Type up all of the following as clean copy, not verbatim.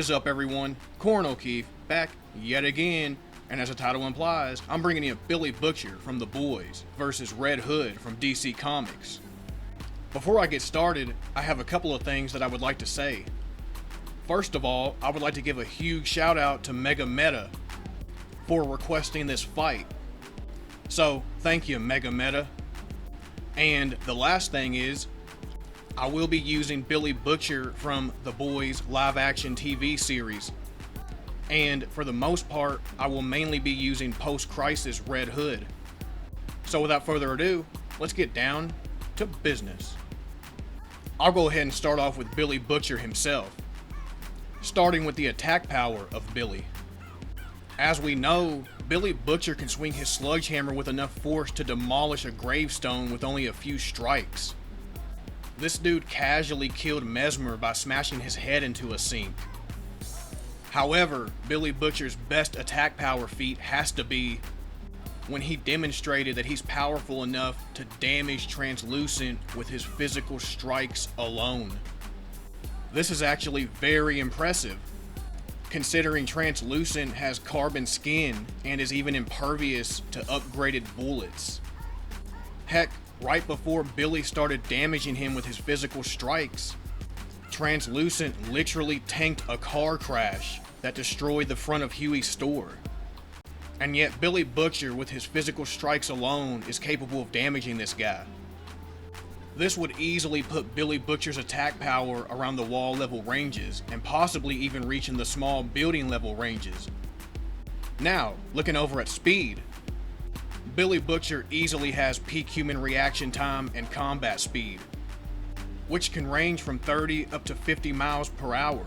is up, everyone? Corn O'Keefe, back yet again, and as the title implies, I'm bringing in Billy Butcher from The Boys versus Red Hood from DC Comics. Before I get started, I have a couple of things that I would like to say. First of all, I would like to give a huge shout out to Mega Meta for requesting this fight. So, thank you, Mega Meta. And the last thing is, I will be using Billy Butcher from The Boys live action TV series. And for the most part, I will mainly be using post-crisis Red Hood. So without further ado, let's get down to business. I'll go ahead and start off with Billy Butcher himself, starting with the attack power of Billy. As we know, Billy Butcher can swing his sledgehammer with enough force to demolish a gravestone with only a few strikes. This dude casually killed Mesmer by smashing his head into a sink. However, Billy Butcher's best attack power feat has to be when he demonstrated that he's powerful enough to damage Translucent with his physical strikes alone. This is actually very impressive, considering Translucent has carbon skin and is even impervious to upgraded bullets. Heck, right before Billy started damaging him with his physical strikes, Translucent literally tanked a car crash that destroyed the front of Huey's store. And yet Billy Butcher with his physical strikes alone is capable of damaging this guy. This would easily put Billy Butcher's attack power around the wall level ranges and possibly even reaching the small building level ranges. Now, looking over at speed, Billy Butcher easily has peak human reaction time and combat speed, which can range from 30 up to 50 miles per hour.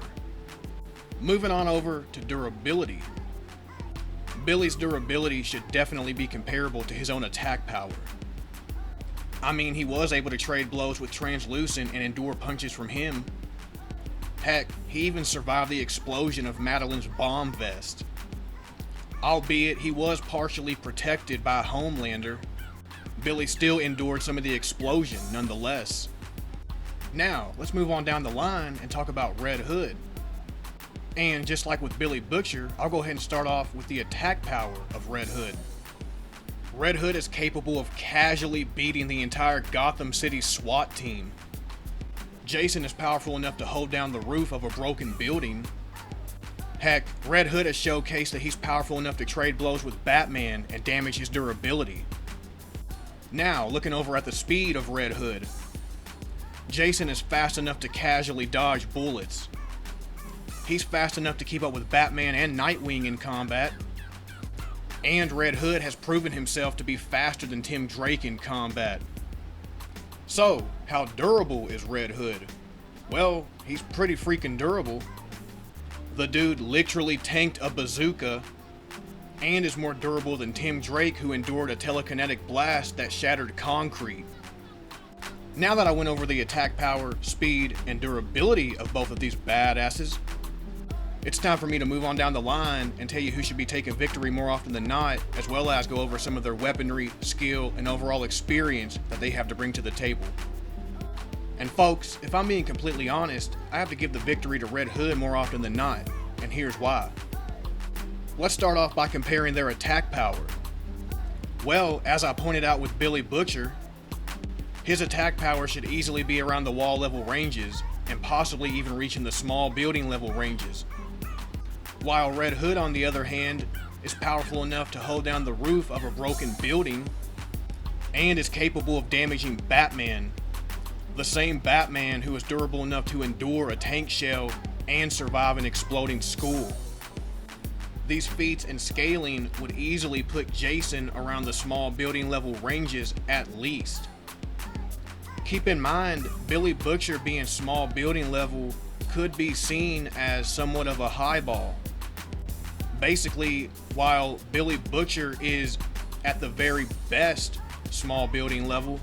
Moving on over to durability. Billy's durability should definitely be comparable to his own attack power. I mean, he was able to trade blows with Translucent and endure punches from him. Heck, he even survived the explosion of Madeline's bomb vest. Albeit he was partially protected by Homelander, Billy still endured some of the explosion nonetheless. Now, let's move on down the line and talk about Red Hood. And just like with Billy Butcher, I'll go ahead and start off with the attack power of Red Hood. Red Hood is capable of casually beating the entire Gotham City SWAT team. Jason is powerful enough to hold down the roof of a broken building. Heck, Red Hood has showcased that he's powerful enough to trade blows with Batman and damage his durability. Now, looking over at the speed of Red Hood, Jason is fast enough to casually dodge bullets. He's fast enough to keep up with Batman and Nightwing in combat. And Red Hood has proven himself to be faster than Tim Drake in combat. So, how durable is Red Hood? Well, he's pretty freaking durable. The dude literally tanked a bazooka and is more durable than Tim Drake, who endured a telekinetic blast that shattered concrete. Now that I went over the attack power, speed, and durability of both of these badasses, it's time for me to move on down the line and tell you who should be taking victory more often than not, as well as go over some of their weaponry, skill, and overall experience that they have to bring to the table. And folks, if I'm being completely honest, I have to give the victory to Red Hood more often than not, and here's why. Let's start off by comparing their attack power. Well, as I pointed out with Billy Butcher, his attack power should easily be around the wall level ranges, and possibly even reaching the small building level ranges. While Red Hood, on the other hand, is powerful enough to hold down the roof of a broken building, and is capable of damaging Batman, the same Batman who is durable enough to endure a tank shell and survive an exploding school. These feats and scaling would easily put Jason around the small building level ranges at least. Keep in mind, Billy Butcher being small building level could be seen as somewhat of a highball. Basically, while Billy Butcher is at the very best small building level,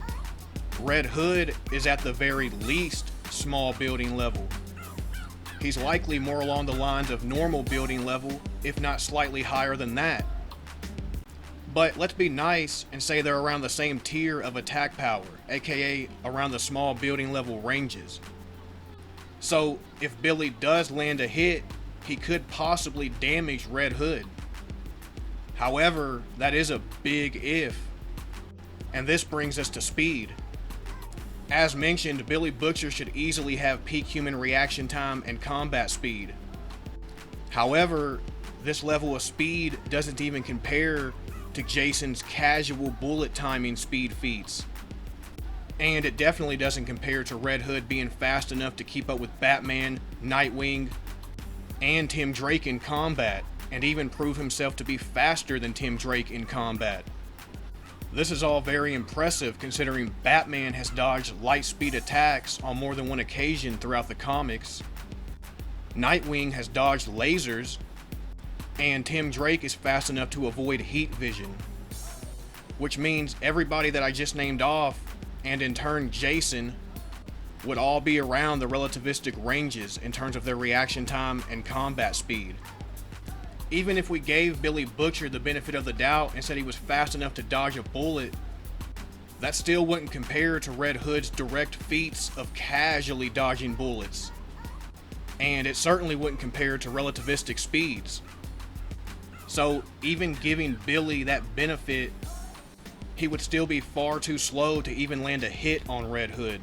Red Hood is at the very least small building level. He's likely more along the lines of normal building level, if not slightly higher than that. But let's be nice and say they're around the same tier of attack power, aka around the small building level ranges. So if Billy does land a hit, he could possibly damage Red Hood. However, that is a big if. And this brings us to speed. As mentioned, Billy Butcher should easily have peak human reaction time and combat speed. However, this level of speed doesn't even compare to Jason's casual bullet timing speed feats. And it definitely doesn't compare to Red Hood being fast enough to keep up with Batman, Nightwing, and Tim Drake in combat, and even prove himself to be faster than Tim Drake in combat. This is all very impressive considering Batman has dodged light speed attacks on more than one occasion throughout the comics. Nightwing has dodged lasers, and Tim Drake is fast enough to avoid heat vision. Which means everybody that I just named off, and in turn Jason, would all be around the relativistic ranges in terms of their reaction time and combat speed. Even if we gave Billy Butcher the benefit of the doubt and said he was fast enough to dodge a bullet, that still wouldn't compare to Red Hood's direct feats of casually dodging bullets. And it certainly wouldn't compare to relativistic speeds. So even giving Billy that benefit, he would still be far too slow to even land a hit on Red Hood.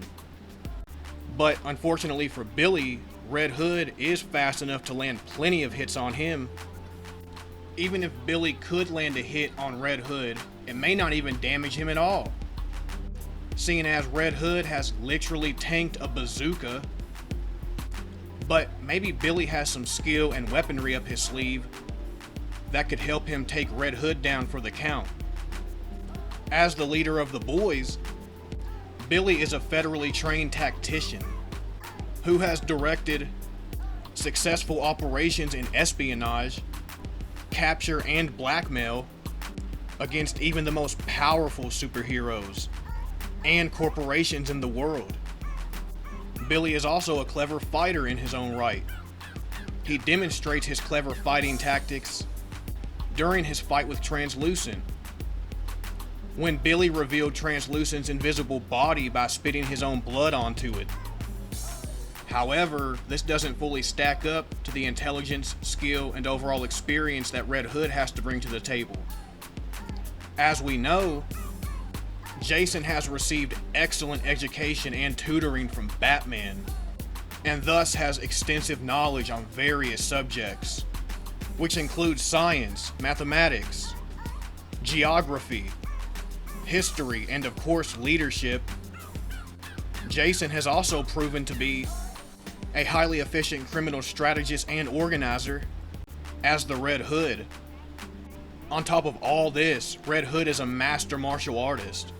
But unfortunately for Billy, Red Hood is fast enough to land plenty of hits on him. Even if Billy could land a hit on Red Hood, it may not even damage him at all. Seeing as Red Hood has literally tanked a bazooka. But maybe Billy has some skill and weaponry up his sleeve that could help him take Red Hood down for the count. As the leader of the boys, Billy is a federally trained tactician who has directed successful operations in espionage, capture, and blackmail against even the most powerful superheroes and corporations in the world. Billy is also a clever fighter in his own right. He demonstrates his clever fighting tactics during his fight with Translucent, when Billy revealed Translucent's invisible body by spitting his own blood onto it. However, this doesn't fully stack up to the intelligence, skill, and overall experience that Red Hood has to bring to the table. As we know, Jason has received excellent education and tutoring from Batman, and thus has extensive knowledge on various subjects, which includes science, mathematics, geography, history, and of course leadership. Jason has also proven to be a highly efficient criminal strategist and organizer as the Red Hood. On top of all this, Red Hood is a master martial artist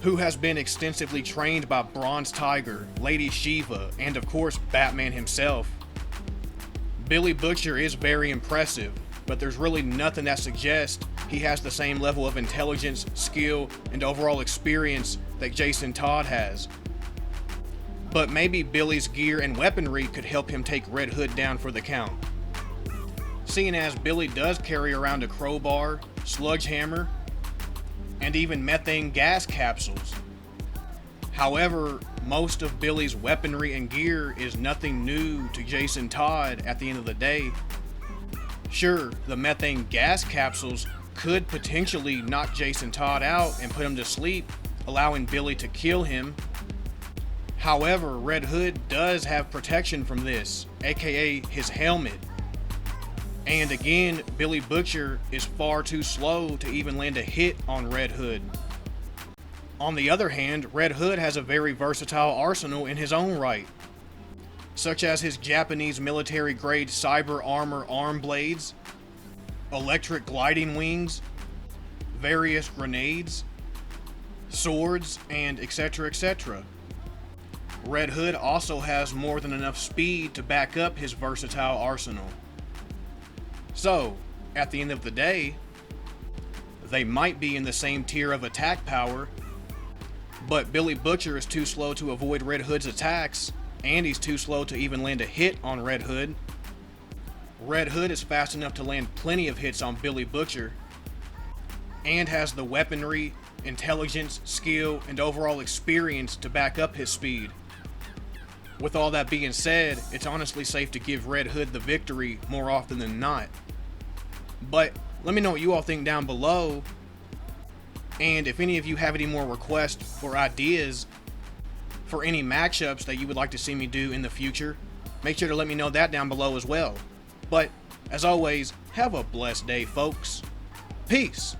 who has been extensively trained by Bronze Tiger, Lady Shiva, and of course Batman himself. Billy Butcher is very impressive, but there's really nothing that suggests he has the same level of intelligence, skill, and overall experience that Jason Todd has. But maybe Billy's gear and weaponry could help him take Red Hood down for the count. Seeing as Billy does carry around a crowbar, sledgehammer, and even methane gas capsules. However, most of Billy's weaponry and gear is nothing new to Jason Todd at the end of the day. Sure, the methane gas capsules could potentially knock Jason Todd out and put him to sleep, allowing Billy to kill him. However, Red Hood does have protection from this, aka his helmet. And again, Billy Butcher is far too slow to even land a hit on Red Hood. On the other hand, Red Hood has a very versatile arsenal in his own right, such as his Japanese military-grade cyber armor arm blades, electric gliding wings, various grenades, swords, and etc. etc. Red Hood also has more than enough speed to back up his versatile arsenal. So, at the end of the day, they might be in the same tier of attack power, but Billy Butcher is too slow to avoid Red Hood's attacks, and he's too slow to even land a hit on Red Hood. Red Hood is fast enough to land plenty of hits on Billy Butcher, and has the weaponry, intelligence, skill, and overall experience to back up his speed. With all that being said, it's honestly safe to give Red Hood the victory more often than not. But let me know what you all think down below, and if any of you have any more requests or ideas for any matchups that you would like to see me do in the future, make sure to let me know that down below as well. But as always, have a blessed day, folks. Peace.